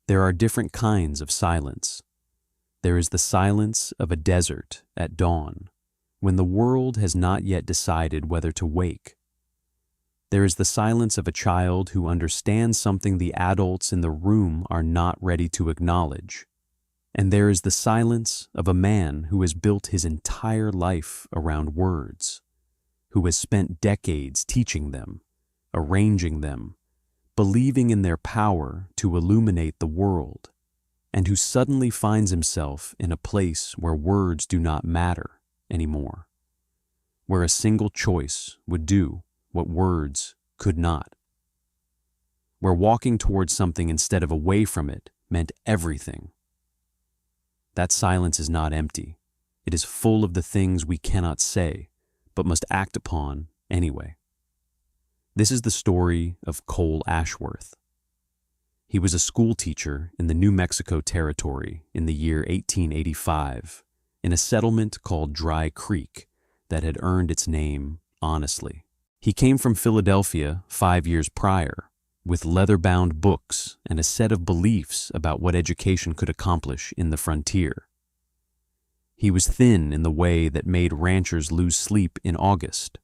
There are different kinds of silence. There is the silence of a desert at dawn, when the world has not yet decided whether to wake. There is the silence of a child who understands something the adults in the room are not ready to acknowledge. And there is the silence of a man who has built his entire life around words, who has spent decades teaching them, arranging them, believing in their power to illuminate the world, and who suddenly finds himself in a place where words do not matter anymore, where a single choice would do what words could not, where walking towards something instead of away from it meant everything. That silence is not empty. It is full of the things we cannot say, but must act upon anyway. This is the story of Cole Ashworth. He was a schoolteacher in the New Mexico Territory in the year 1885, in a settlement called Dry Creek that had earned its name honestly. He came from Philadelphia 5 years prior, with leather-bound books and a set of beliefs about what education could accomplish in the frontier. He was thin in the way that made ranchers lose sleep in August,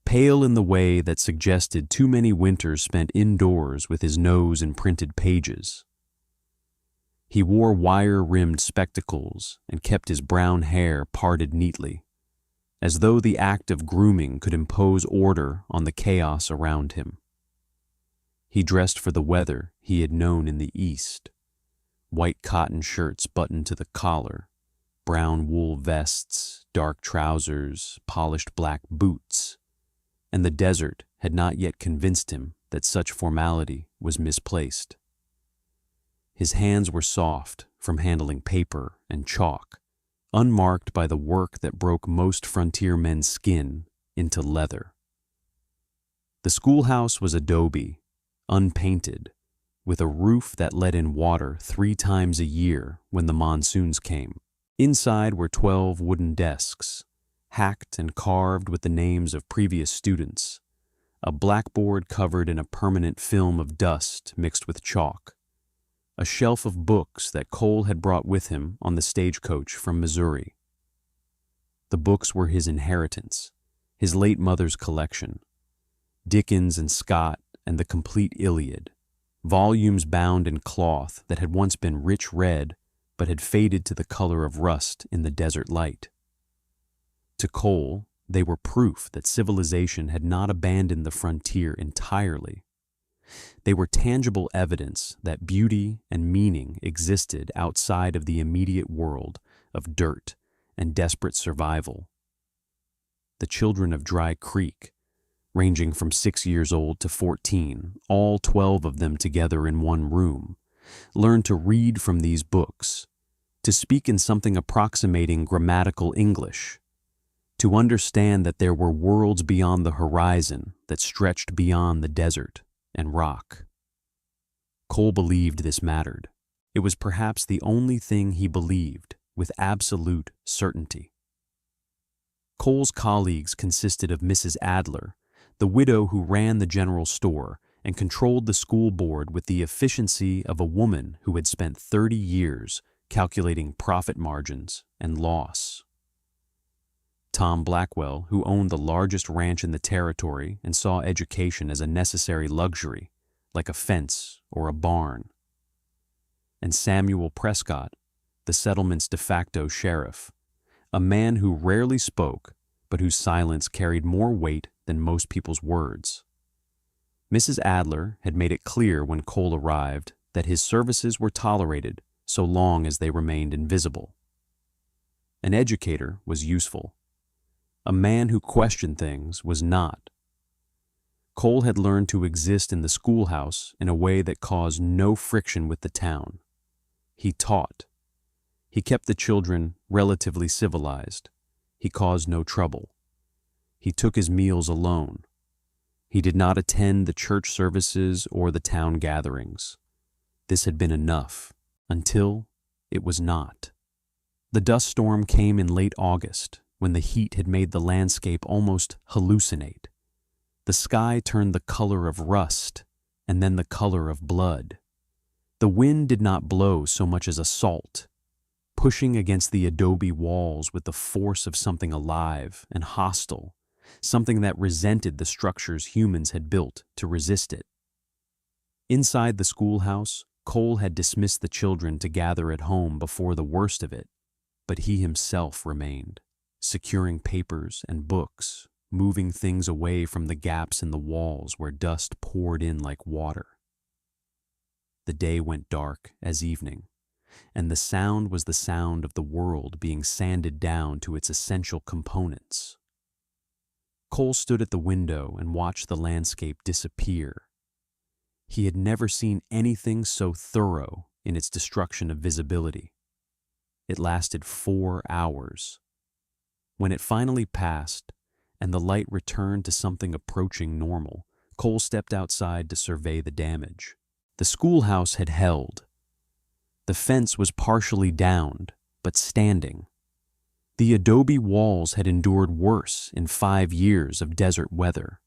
pale in the way that suggested too many winters spent indoors with his nose in printed pages. He wore wire-rimmed spectacles and kept his brown hair parted neatly, as though the act of grooming could impose order on the chaos around him. He dressed for the weather he had known in the East: white cotton shirts buttoned to the collar, brown wool vests, dark trousers, polished black boots, and the desert had not yet convinced him that such formality was misplaced. His hands were soft from handling paper and chalk, unmarked by the work that broke most frontier men's skin into leather. The schoolhouse was adobe, unpainted, with a roof that let in water 3 times a year when the monsoons came. Inside were 12 wooden desks, hacked and carved with the names of previous students, a blackboard covered in a permanent film of dust mixed with chalk, a shelf of books that Cole had brought with him on the stagecoach from Missouri. The books were his inheritance, his late mother's collection: Dickens and Scott and the complete Iliad, volumes bound in cloth that had once been rich red but had faded to the color of rust in the desert light. To Cole, they were proof that civilization had not abandoned the frontier entirely. They were tangible evidence that beauty and meaning existed outside of the immediate world of dirt and desperate survival. The children of Dry Creek, ranging from 6 years old to 14, all 12 of them together in one room, learned to read from these books, to speak in something approximating grammatical English, to understand that there were worlds beyond the horizon that stretched beyond the desert and rock. Cole believed this mattered. It was perhaps the only thing he believed with absolute certainty. Cole's colleagues consisted of Mrs. Adler, the widow who ran the general store and controlled the school board with the efficiency of a woman who had spent 30 years calculating profit margins and loss. Tom Blackwell, who owned the largest ranch in the territory and saw education as a necessary luxury, like a fence or a barn. And Samuel Prescott, the settlement's de facto sheriff, a man who rarely spoke, but whose silence carried more weight than most people's words. Mrs. Adler had made it clear when Cole arrived that his services were tolerated so long as they remained invisible. An educator was useful. A man who questioned things was not. Cole had learned to exist in the schoolhouse in a way that caused no friction with the town. He taught. He kept the children relatively civilized. He caused no trouble. He took his meals alone. He did not attend the church services or the town gatherings. This had been enough, until it was not. The dust storm came in late August, when the heat had made the landscape almost hallucinate. The sky turned the color of rust, and then the color of blood. The wind did not blow so much as assault, pushing against the adobe walls with the force of something alive and hostile, something that resented the structures humans had built to resist it. Inside the schoolhouse, Cole had dismissed the children to gather at home before the worst of it, but he himself remained, securing papers and books, moving things away from the gaps in the walls where dust poured in like water. The day went dark as evening, and the sound was the sound of the world being sanded down to its essential components. Cole stood at the window and watched the landscape disappear. He had never seen anything so thorough in its destruction of visibility. It lasted 4 hours. When it finally passed, and the light returned to something approaching normal, Cole stepped outside to survey the damage. The schoolhouse had held. The fence was partially downed, but standing. The adobe walls had endured worse in 5 years of desert weather.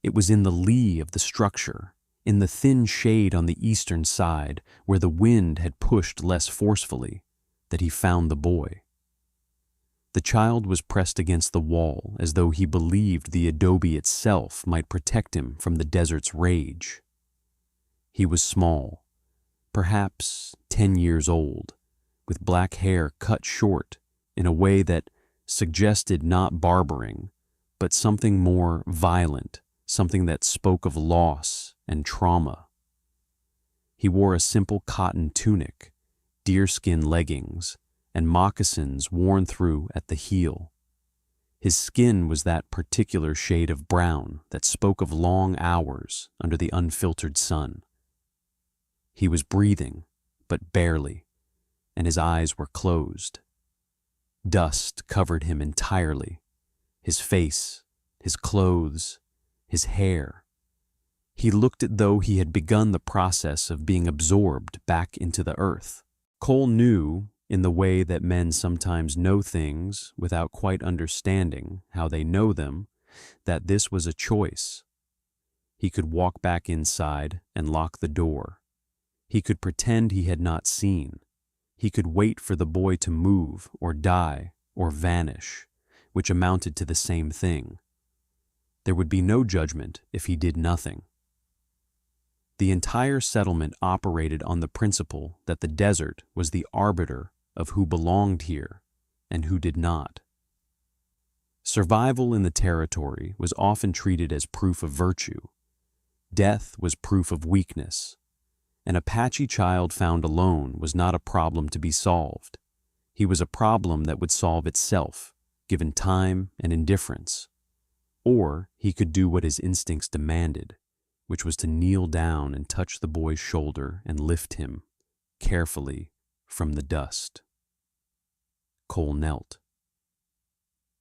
It was in the lee of the structure, in the thin shade on the eastern side, where the wind had pushed less forcefully, that he found the boy. The child was pressed against the wall as though he believed the adobe itself might protect him from the desert's rage. He was small, perhaps 10 years old, with black hair cut short in a way that suggested not barbering, but something more violent, something that spoke of loss and trauma. He wore a simple cotton tunic, deerskin leggings, and moccasins worn through at the heel. His skin was that particular shade of brown that spoke of long hours under the unfiltered sun. He was breathing, but barely, and his eyes were closed. Dust covered him entirely, his face, his clothes, his hair. He looked as though he had begun the process of being absorbed back into the earth. Cole knew, in the way that men sometimes know things without quite understanding how they know them, that this was a choice. He could walk back inside and lock the door. He could pretend he had not seen. He could wait for the boy to move or die or vanish, which amounted to the same thing. There would be no judgment if he did nothing. The entire settlement operated on the principle that the desert was the arbiter of who belonged here and who did not. Survival in the territory was often treated as proof of virtue. Death was proof of weakness. An Apache child found alone was not a problem to be solved. He was a problem that would solve itself, given time and indifference. Or he could do what his instincts demanded, which was to kneel down and touch the boy's shoulder and lift him, carefully, from the dust. Cole knelt.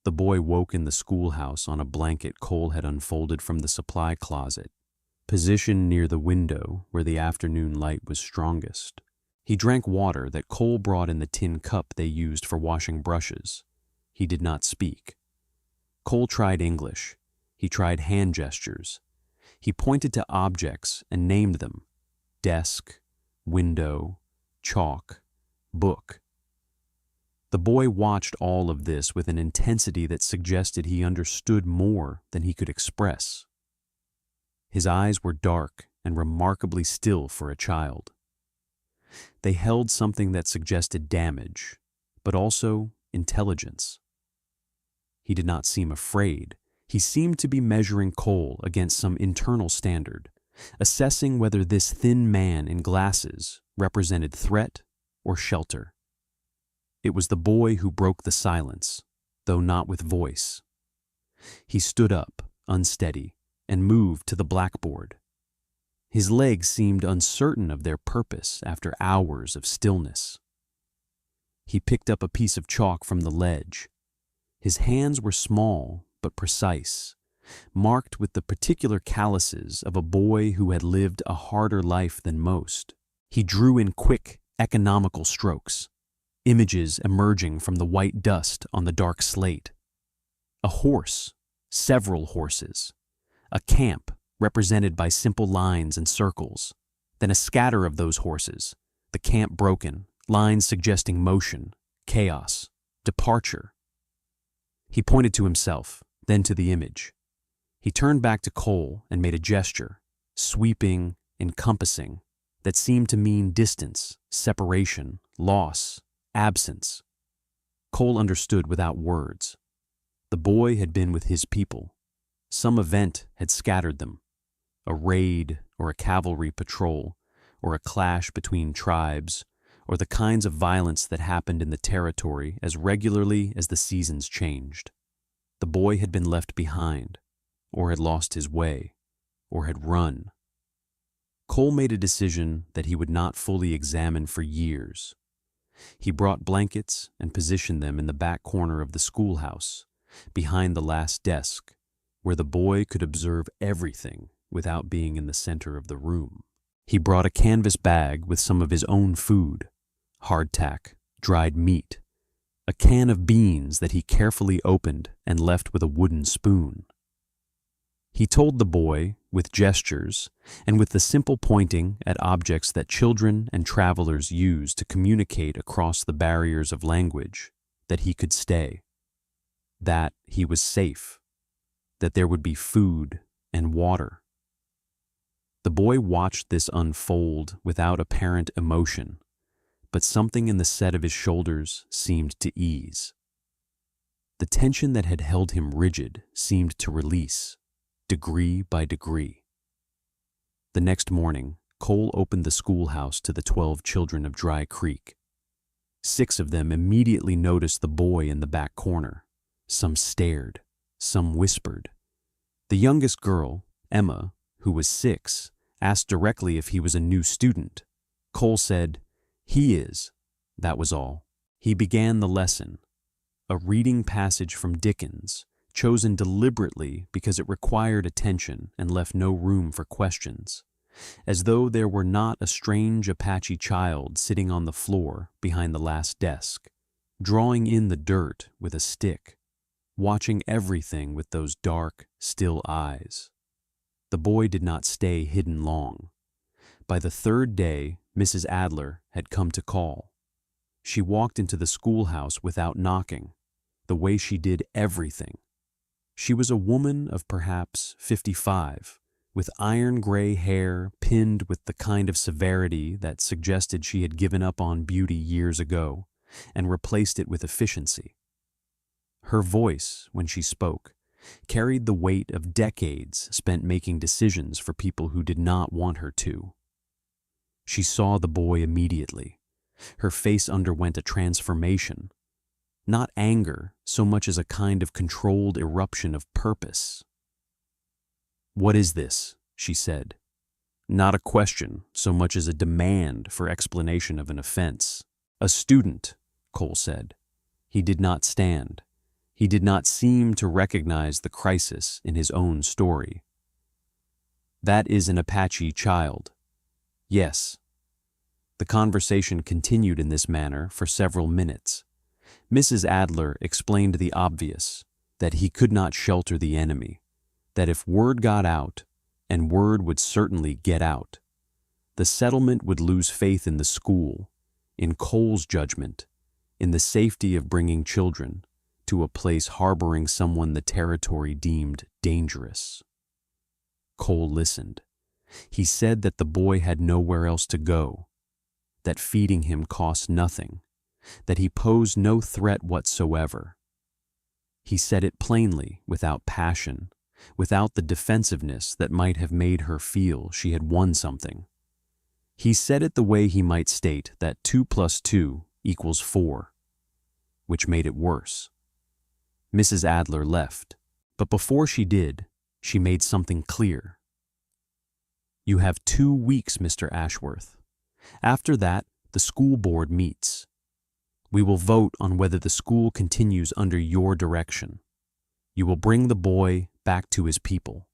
The boy woke in the schoolhouse on a blanket Cole had unfolded from the supply closet, positioned near the window where the afternoon light was strongest. He drank water that Cole brought in the tin cup they used for washing brushes. He did not speak. Cole tried English. He tried hand gestures. He pointed to objects and named them: desk, window, chalk, book. The boy watched all of this with an intensity that suggested he understood more than he could express. His eyes were dark and remarkably still for a child. They held something that suggested damage, but also intelligence. He did not seem afraid. He seemed to be measuring Cole against some internal standard, assessing whether this thin man in glasses represented threat or shelter. It was the boy who broke the silence, though not with voice. He stood up, unsteady, and moved to the blackboard. His legs seemed uncertain of their purpose after hours of stillness. He picked up a piece of chalk from the ledge. His hands were small but precise, marked with the particular calluses of a boy who had lived a harder life than most. He drew in quick, economical strokes, images emerging from the white dust on the dark slate. A horse, several horses, a camp represented by simple lines and circles, Then a scatter of those horses, the camp broken, lines suggesting motion, chaos, departure. He pointed to himself, then to the image. He turned back to Cole and made a gesture, sweeping, encompassing, that seemed to mean distance, separation, loss, absence. Cole understood without words. The boy had been with his people. Some event had scattered them. A raid or a cavalry patrol, or a clash between tribes, or the kinds of violence that happened in the territory as regularly as the seasons changed. The boy had been left behind, or had lost his way, or had run. Cole made a decision that he would not fully examine for years. He brought blankets and positioned them in the back corner of the schoolhouse, behind the last desk, where the boy could observe everything without being in the center of the room. He brought a canvas bag with some of his own food, hardtack, dried meat, a can of beans that he carefully opened and left with a wooden spoon. He told the boy, with gestures, and with the simple pointing at objects that children and travelers use to communicate across the barriers of language, that he could stay, that he was safe, that there would be food and water. The boy watched this unfold without apparent emotion, but something in the set of his shoulders seemed to ease. The tension that had held him rigid seemed to release, degree by degree. The next morning, Cole opened the schoolhouse to the 12 children of Dry Creek. 6 of them immediately noticed the boy in the back corner. Some stared, some whispered. The youngest girl, Emma, who was 6, asked directly if he was a new student. Cole said, "He is." That was all. He began the lesson, a reading passage from Dickens, chosen deliberately because it required attention and left no room for questions, as though there were not a strange Apache child sitting on the floor behind the last desk, drawing in the dirt with a stick, watching everything with those dark, still eyes. The boy did not stay hidden long. By the 3rd day, Mrs. Adler had come to call. She walked into the schoolhouse without knocking, the way she did everything. She was a woman of perhaps 55, with iron-gray hair pinned with the kind of severity that suggested she had given up on beauty years ago and replaced it with efficiency. Her voice, when she spoke, carried the weight of decades spent making decisions for people who did not want her to. She saw the boy immediately. Her face underwent a transformation. Not anger so much as a kind of controlled eruption of purpose. "What is this?" she said. Not a question so much as a demand for explanation of an offense. "A student," Cole said. He did not stand. He did not seem to recognize the crisis in his own story. "That is an Apache child." "Yes." The conversation continued in this manner for several minutes. Mrs. Adler explained the obvious, that he could not shelter the enemy, that if word got out, and word would certainly get out, the settlement would lose faith in the school, in Cole's judgment, in the safety of bringing children to a place harboring someone the territory deemed dangerous. Cole listened. He said that the boy had nowhere else to go, that feeding him cost nothing, that he posed no threat whatsoever. He said it plainly, without passion, without the defensiveness that might have made her feel she had won something. He said it the way he might state that 2 + 2 = 4, which made it worse. Mrs. Adler left, but before she did, she made something clear. "You have 2 weeks, Mr. Ashworth. After that, the school board meets. We will vote on whether the school continues under your direction. You will bring the boy back to his people.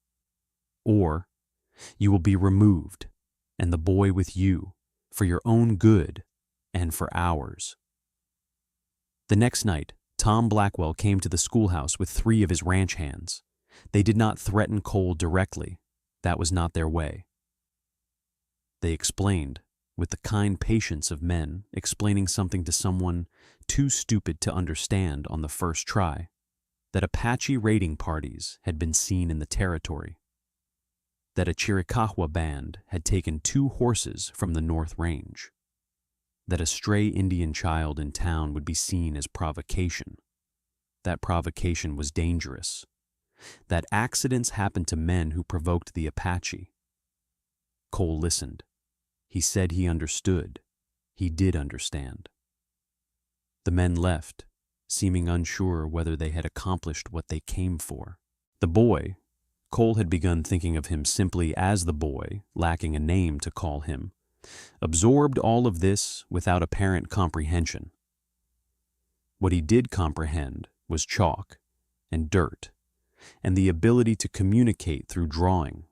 Or you will be removed, and the boy with you, for your own good and for ours." The next night, Tom Blackwell came to the schoolhouse with 3 of his ranch hands. They did not threaten Cole directly. That was not their way. They explained, with the kind patience of men explaining something to someone too stupid to understand on the first try, that Apache raiding parties had been seen in the territory, that a Chiricahua band had taken 2 horses from the North Range, that a stray Indian child in town would be seen as provocation. That provocation was dangerous. That accidents happened to men who provoked the Apache. Cole listened. He said he understood. He did understand. The men left, seeming unsure whether they had accomplished what they came for. The boy, Cole had begun thinking of him simply as the boy, lacking a name to call him, absorbed all of this without apparent comprehension. What he did comprehend was chalk and dirt and the ability to communicate through drawing.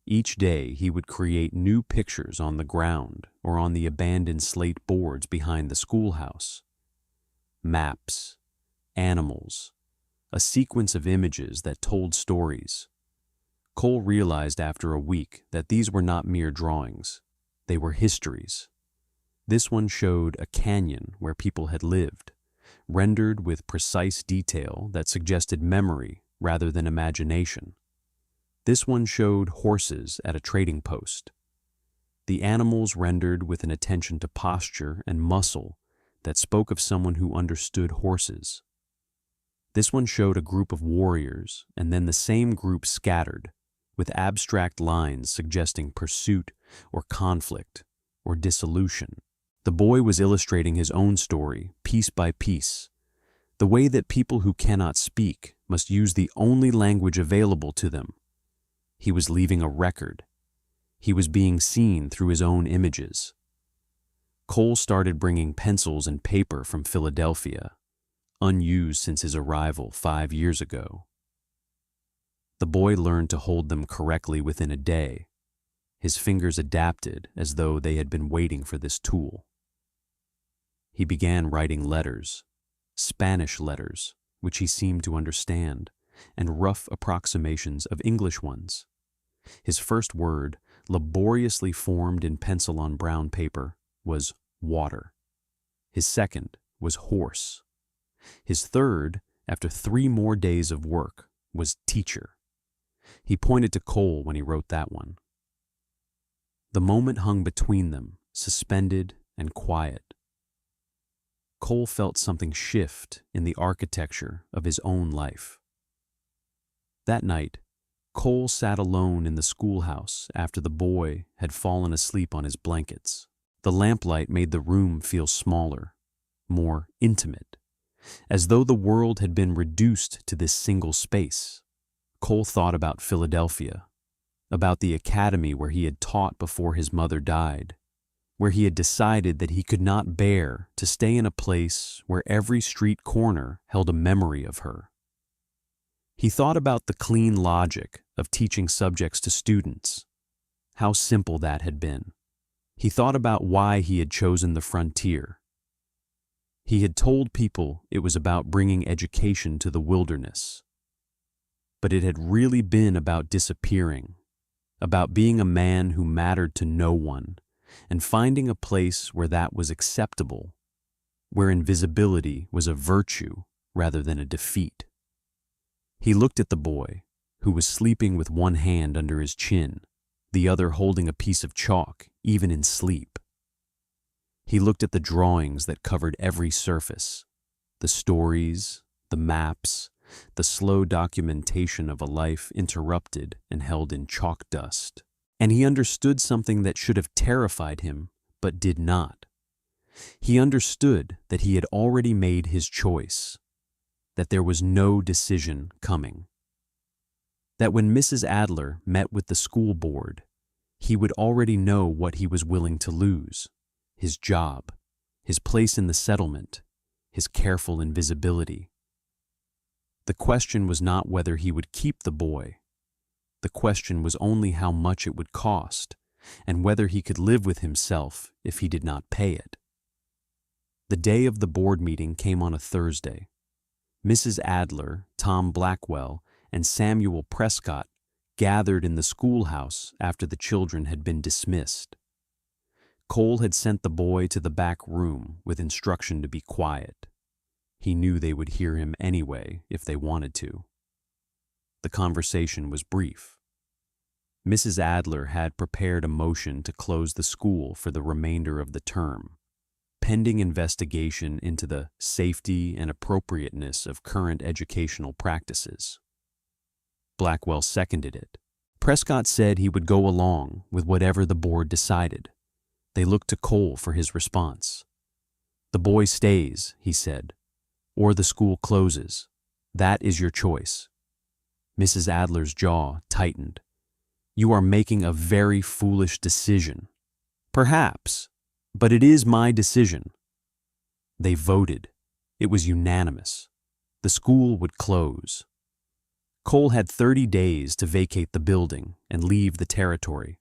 Each day he would create new pictures on the ground or on the abandoned slate boards behind the schoolhouse. Maps, animals, a sequence of images that told stories. Cole realized after a week that these were not mere drawings. They were histories. This one showed a canyon where people had lived, rendered with precise detail that suggested memory rather than imagination. This one showed horses at a trading post. The animals rendered with an attention to posture and muscle that spoke of someone who understood horses. This one showed a group of warriors, and then the same group scattered, with abstract lines suggesting pursuit or conflict or dissolution. The boy was illustrating his own story, piece by piece, the way that people who cannot speak must use the only language available to them. He was leaving a record. He was being seen through his own images. Cole started bringing pencils and paper from Philadelphia, unused since his arrival 5 years ago. The boy learned to hold them correctly within a day. His fingers adapted as though they had been waiting for this tool. He began writing letters, Spanish letters, which he seemed to understand, and rough approximations of English ones. His first word, laboriously formed in pencil on brown paper, was water. His second was horse. His third, after 3 more days of work, was teacher. He pointed to Cole when he wrote that one. The moment hung between them, suspended and quiet. Cole felt something shift in the architecture of his own life. That night, Cole sat alone in the schoolhouse after the boy had fallen asleep on his blankets. The lamplight made the room feel smaller, more intimate, as though the world had been reduced to this single space. Cole thought about Philadelphia, about the academy where he had taught before his mother died, where he had decided that he could not bear to stay in a place where every street corner held a memory of her. He thought about the clean logic of teaching subjects to students, how simple that had been. He thought about why he had chosen the frontier. He had told people it was about bringing education to the wilderness. But it had really been about disappearing, about being a man who mattered to no one, and finding a place where that was acceptable, where invisibility was a virtue rather than a defeat. He looked at the boy, who was sleeping with one hand under his chin, the other holding a piece of chalk, even in sleep. He looked at the drawings that covered every surface, the stories, the maps, the slow documentation of a life interrupted and held in chalk dust. And he understood something that should have terrified him, but did not. He understood that he had already made his choice, that there was no decision coming. That when Mrs. Adler met with the school board, he would already know what he was willing to lose: his job, his place in the settlement, his careful invisibility. The question was not whether he would keep the boy. The question was only how much it would cost, and whether he could live with himself if he did not pay it. The day of the board meeting came on a Thursday. Mrs. Adler, Tom Blackwell, and Samuel Prescott gathered in the schoolhouse after the children had been dismissed. Cole had sent the boy to the back room with instruction to be quiet. He knew they would hear him anyway if they wanted to. The conversation was brief. Mrs. Adler had prepared a motion to close the school for the remainder of the term, pending investigation into the safety and appropriateness of current educational practices. Blackwell seconded it. Prescott said he would go along with whatever the board decided. They looked to Cole for his response. "The boy stays," he said, "or the school closes. That is your choice." Mrs. Adler's jaw tightened. "You are making a very foolish decision." "Perhaps, but it is my decision." They voted. It was unanimous. The school would close. Cole had 30 days to vacate the building and leave the territory.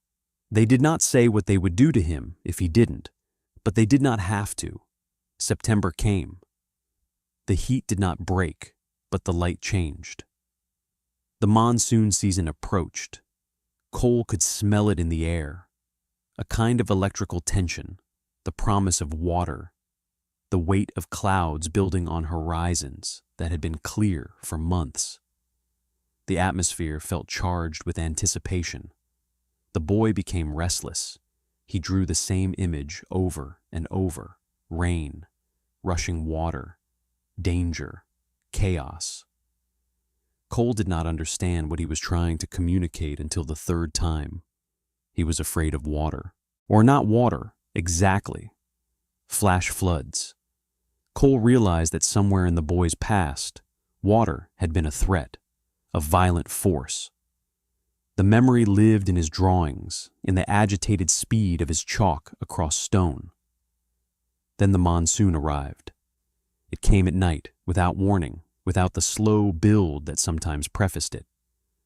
They did not say what they would do to him if he didn't, but they did not have to. September came. The heat did not break, but the light changed. The monsoon season approached. Cole could smell it in the air. A kind of electrical tension, the promise of water, the weight of clouds building on horizons that had been clear for months. The atmosphere felt charged with anticipation. The boy became restless. He drew the same image over and over: rain, rushing water, danger, chaos. Cole did not understand what he was trying to communicate until the third time. He was afraid of water. Or not water, exactly. Flash floods. Cole realized that somewhere in the boy's past, water had been a threat, a violent force. The memory lived in his drawings, in the agitated speed of his chalk across stone. Then the monsoon arrived. It came at night, without warning, without the slow build that sometimes prefaced it.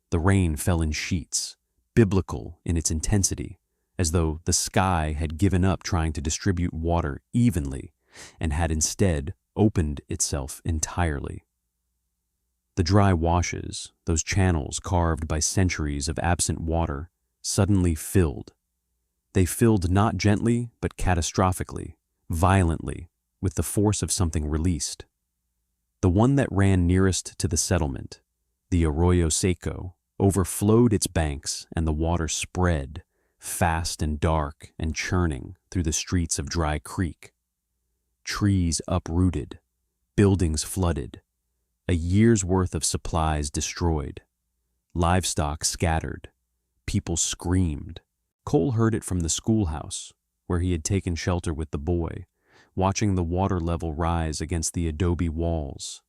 The rain fell in sheets, biblical in its intensity, as though the sky had given up trying to distribute water evenly and had instead opened itself entirely. The dry washes, those channels carved by centuries of absent water, suddenly filled. They filled not gently, but catastrophically, violently, with the force of something released. The one that ran nearest to the settlement, the Arroyo Seco, overflowed its banks, and the water spread, fast and dark and churning, through the streets of Dry Creek. Trees uprooted, buildings flooded, a year's worth of supplies destroyed, livestock scattered, people screamed. Cole heard it from the schoolhouse, where he had taken shelter with the boy, watching the water level rise against the adobe walls.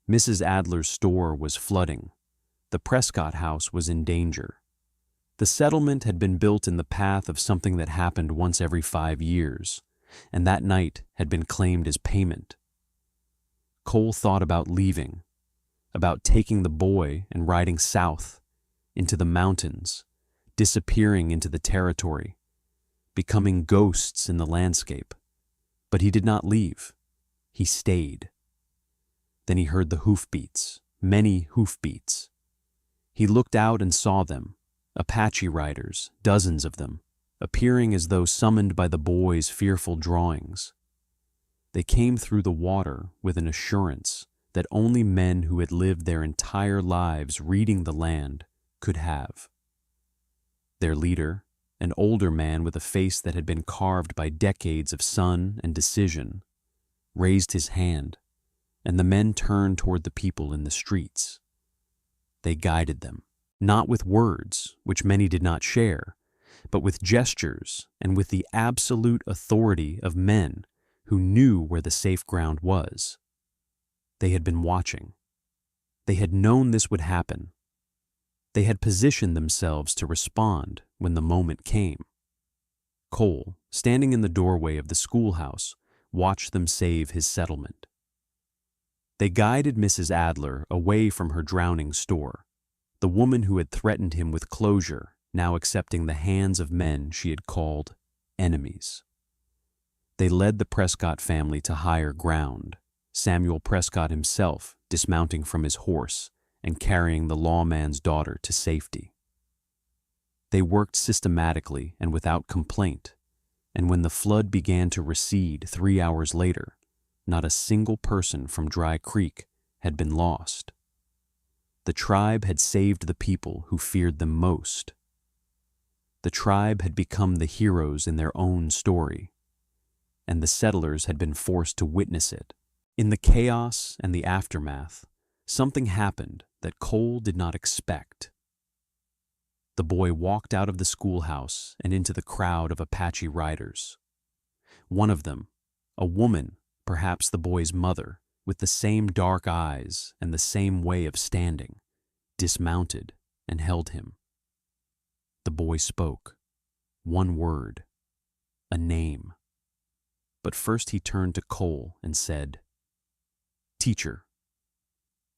Mrs. Adler's store was flooding. The Prescott house was in danger. The settlement had been built in the path of something that happened once every 5 years, and that night had been claimed as payment. Cole thought about leaving, about taking the boy and riding south, into the mountains, disappearing into the territory, becoming ghosts in the landscape. But he did not leave. He stayed. Then he heard the hoofbeats, many hoofbeats. He looked out and saw them, Apache riders, dozens of them, appearing as though summoned by the boy's fearful drawings. They came through the water with an assurance that only men who had lived their entire lives reading the land could have. Their leader, an older man with a face that had been carved by decades of sun and decision, raised his hand, and the men turned toward the people in the streets. They guided them, not with words, which many did not share, but with gestures and with the absolute authority of men who knew where the safe ground was. They had been watching. They had known this would happen. They had positioned themselves to respond when the moment came. Cole, standing in the doorway of the schoolhouse, watched them save his settlement. They guided Mrs. Adler away from her drowning store, the woman who had threatened him with closure, now accepting the hands of men she had called enemies. They led the Prescott family to higher ground, Samuel Prescott himself dismounting from his horse and carrying the lawman's daughter to safety. They worked systematically and without complaint, and when the flood began to recede 3 hours later, not a single person from Dry Creek had been lost. The tribe had saved the people who feared them most. The tribe had become the heroes in their own story, and the settlers had been forced to witness it. In the chaos and the aftermath, something happened that Cole did not expect. The boy walked out of the schoolhouse and into the crowd of Apache riders. One of them, a woman, perhaps the boy's mother, with the same dark eyes and the same way of standing, dismounted and held him. The boy spoke. One word. A name. But first he turned to Cole and said, "Teacher."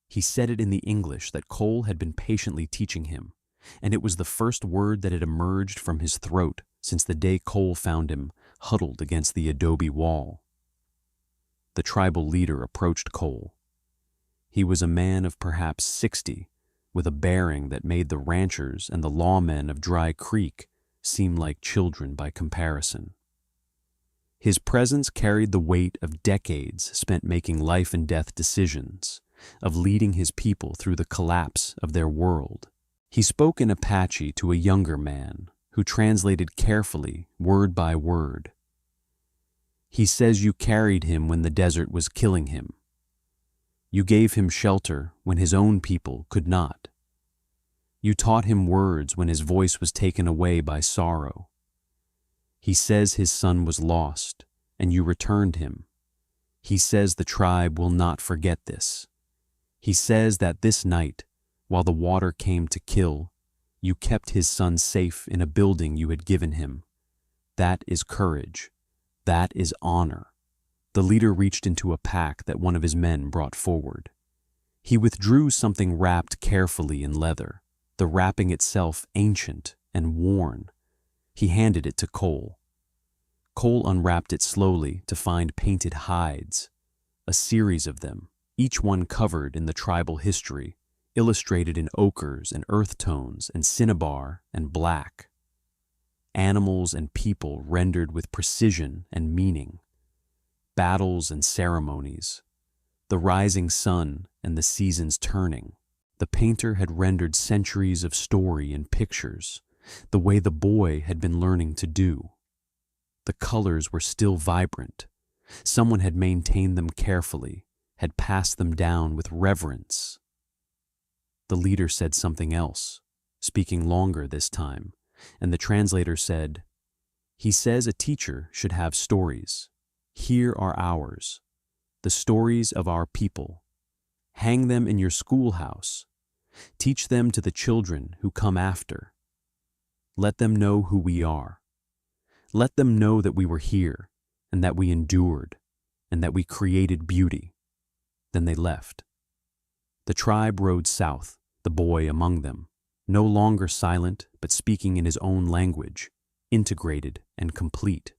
He said it in the English that Cole had been patiently teaching him, and it was the first word that had emerged from his throat since the day Cole found him huddled against the adobe wall. The tribal leader approached Cole. He was a man of perhaps 60, with a bearing that made the ranchers and the lawmen of Dry Creek seem like children by comparison. His presence carried the weight of decades spent making life and death decisions, of leading his people through the collapse of their world. He spoke in Apache to a younger man who translated carefully, word by word. He says you carried him when the desert was killing him. You gave him shelter when his own people could not. You taught him words when his voice was taken away by sorrow. He says his son was lost, and you returned him. He says the tribe will not forget this. He says that this night, while the water came to kill, you kept his son safe in a building you had given him. That is courage. That is honor. The leader reached into a pack that one of his men brought forward. He withdrew something wrapped carefully in leather, the wrapping itself ancient and worn. He handed it to Cole. Cole unwrapped it slowly to find painted hides, a series of them, each one covered in the tribal history, illustrated in ochres and earth tones and cinnabar and black. Animals and people rendered with precision and meaning. Battles and ceremonies. The rising sun and the seasons turning. The painter had rendered centuries of story in pictures, the way the boy had been learning to do. The colors were still vibrant. Someone had maintained them carefully, had passed them down with reverence. The leader said something else, speaking longer this time, and the translator said, "He says a teacher should have stories. Here are ours, the stories of our people. Hang them in your schoolhouse. Teach them to the children who come after. Let them know who we are. Let them know that we were here, and that we endured, and that we created beauty." Then they left. The tribe rode south, the boy among them, no longer silent but speaking in his own language, integrated and complete.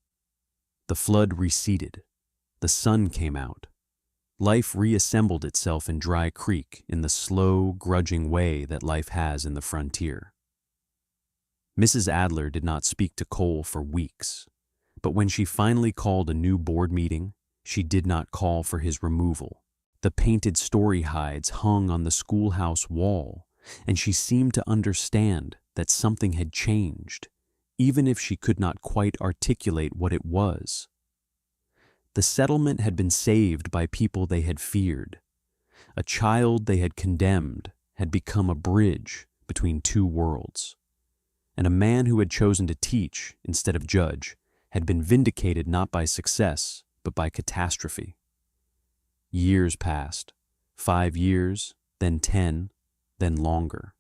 The flood receded. The sun came out. Life reassembled itself in Dry Creek in the slow, grudging way that life has in the frontier. Mrs. Adler did not speak to Cole for weeks, but when she finally called a new board meeting, she did not call for his removal. The painted story hides hung on the schoolhouse wall, and she seemed to understand that something had changed, even if she could not quite articulate what it was. The settlement had been saved by people they had feared. A child they had condemned had become a bridge between two worlds. And a man who had chosen to teach instead of judge had been vindicated not by success, but by catastrophe. Years passed, 5 years, then 10, then longer.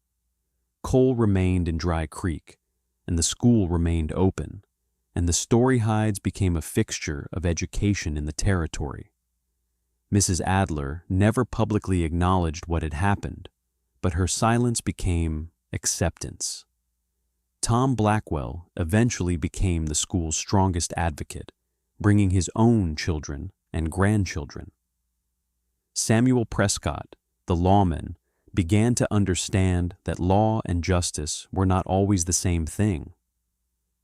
Cole remained in Dry Creek, and the school remained open, and the story hides became a fixture of education in the territory. Mrs. Adler never publicly acknowledged what had happened, but her silence became acceptance. Tom Blackwell eventually became the school's strongest advocate, bringing his own children and grandchildren. Samuel Prescott, the lawman, began to understand that law and justice were not always the same thing.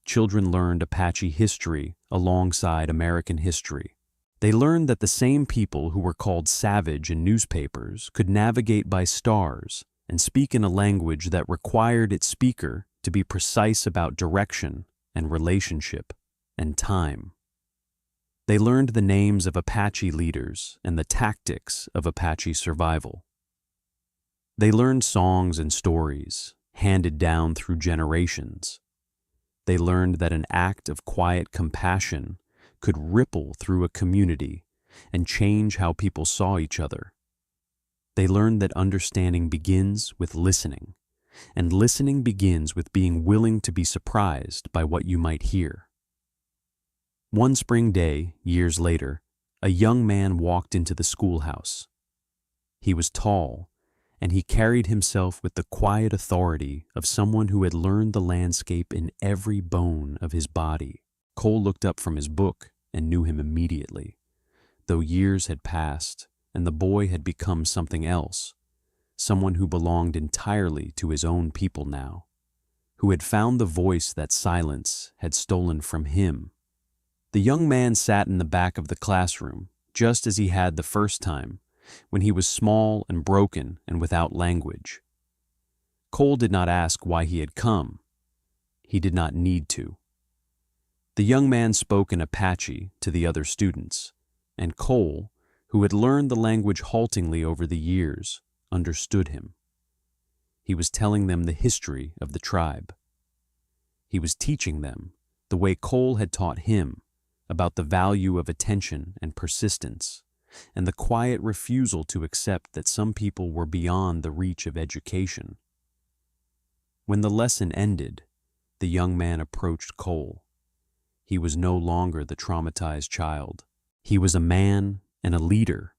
Children learned Apache history alongside American history. They learned that the same people who were called savage in newspapers could navigate by stars and speak in a language that required its speaker to be precise about direction and relationship and time. They learned the names of Apache leaders and the tactics of Apache survival. They learned songs and stories handed down through generations. They learned that an act of quiet compassion could ripple through a community and change how people saw each other. They learned that understanding begins with listening, and listening begins with being willing to be surprised by what you might hear. One spring day, years later, a young man walked into the schoolhouse. He was tall, and he carried himself with the quiet authority of someone who had learned the landscape in every bone of his body. Cole looked up from his book and knew him immediately, though years had passed and the boy had become something else, someone who belonged entirely to his own people now, who had found the voice that silence had stolen from him. The young man sat in the back of the classroom, just as he had the first time, when he was small and broken and without language. Cole did not ask why he had come. He did not need to. The young man spoke in Apache to the other students, and Cole, who had learned the language haltingly over the years, understood him. He was telling them the history of the tribe. He was teaching them, the way Cole had taught him, about the value of attention and persistence, and the quiet refusal to accept that some people were beyond the reach of education. When the lesson ended, the young man approached Cole. He was no longer the traumatized child. He was a man and a leader,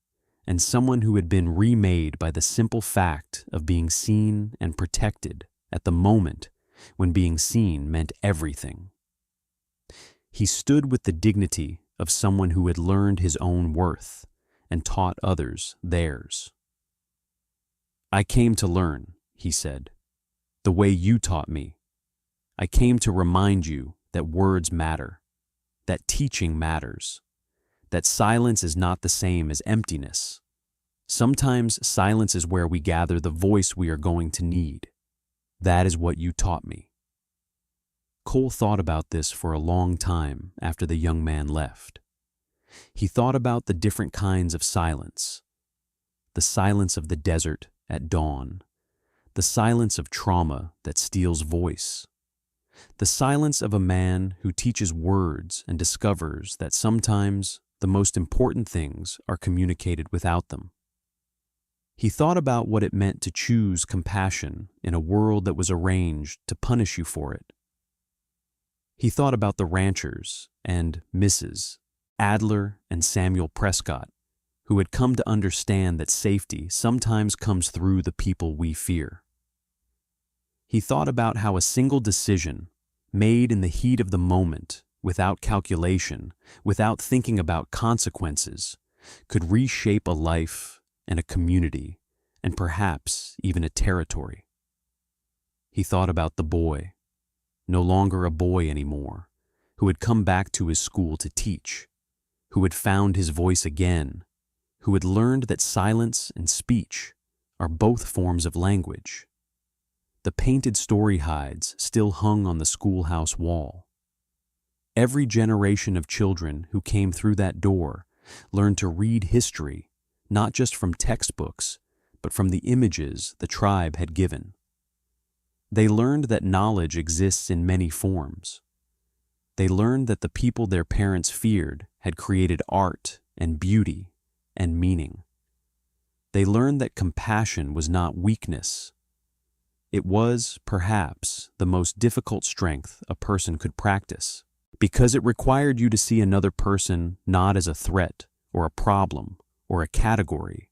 and someone who had been remade by the simple fact of being seen and protected at the moment when being seen meant everything. He stood with the dignity of someone who had learned his own worth and taught others theirs. "I came to learn," he said, "the way you taught me. I came to remind you that words matter, that teaching matters, that silence is not the same as emptiness. Sometimes silence is where we gather the voice we are going to need. That is what you taught me." Cole thought about this for a long time after the young man left. He thought about the different kinds of silence. The silence of the desert at dawn, the silence of trauma that steals voice, the silence of a man who teaches words and discovers that sometimes the most important things are communicated without them. He thought about what it meant to choose compassion in a world that was arranged to punish you for it. He thought about the ranchers and Mrs. Adler and Samuel Prescott, who had come to understand that safety sometimes comes through the people we fear. He thought about how a single decision, made in the heat of the moment, without calculation, without thinking about consequences, could reshape a life and a community, and perhaps even a territory. He thought about the boy, no longer a boy anymore, who had come back to his school to teach, who had found his voice again, who had learned that silence and speech are both forms of language. The painted story hides still hung on the schoolhouse wall. Every generation of children who came through that door learned to read history, not just from textbooks, but from the images the tribe had given. They learned that knowledge exists in many forms. They learned that the people their parents feared had created art and beauty and meaning. They learned that compassion was not weakness. It was, perhaps, the most difficult strength a person could practice, because it required you to see another person not as a threat or a problem or a category,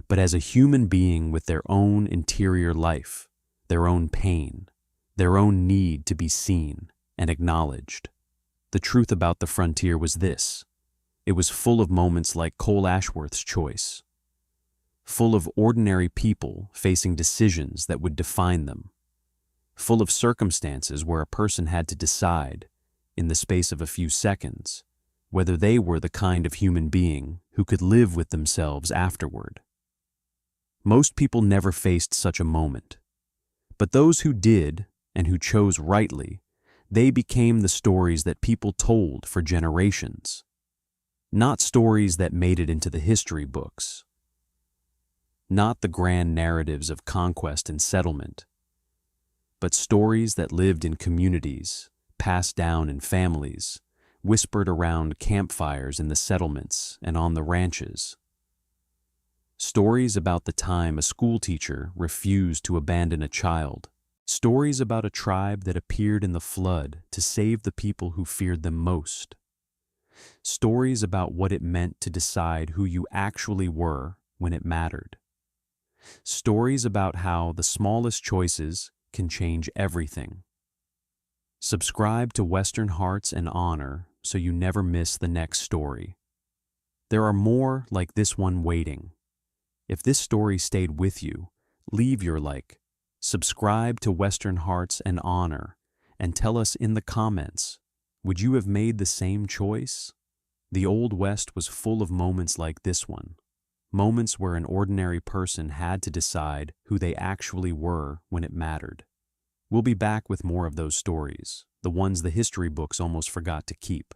but as a human being with their own interior life, their own pain, their own need to be seen and acknowledged. The truth about the frontier was this: it was full of moments like Cole Ashworth's choice, full of ordinary people facing decisions that would define them, full of circumstances where a person had to decide, in the space of a few seconds, whether they were the kind of human being who could live with themselves afterward. Most people never faced such a moment, but those who did, and who chose rightly, they became the stories that people told for generations. Not stories that made it into the history books. Not the grand narratives of conquest and settlement, but stories that lived in communities, passed down in families, whispered around campfires in the settlements and on the ranches. Stories about the time a schoolteacher refused to abandon a child. Stories about a tribe that appeared in the flood to save the people who feared them most. Stories about what it meant to decide who you actually were when it mattered. Stories about how the smallest choices can change everything. Subscribe to Western Hearts and Honor so you never miss the next story. There are more like this one waiting. If this story stayed with you, leave your like, subscribe to Western Hearts and Honor, and tell us in the comments, would you have made the same choice? The Old West was full of moments like this one, moments where an ordinary person had to decide who they actually were when it mattered. We'll be back with more of those stories, the ones the history books almost forgot to keep.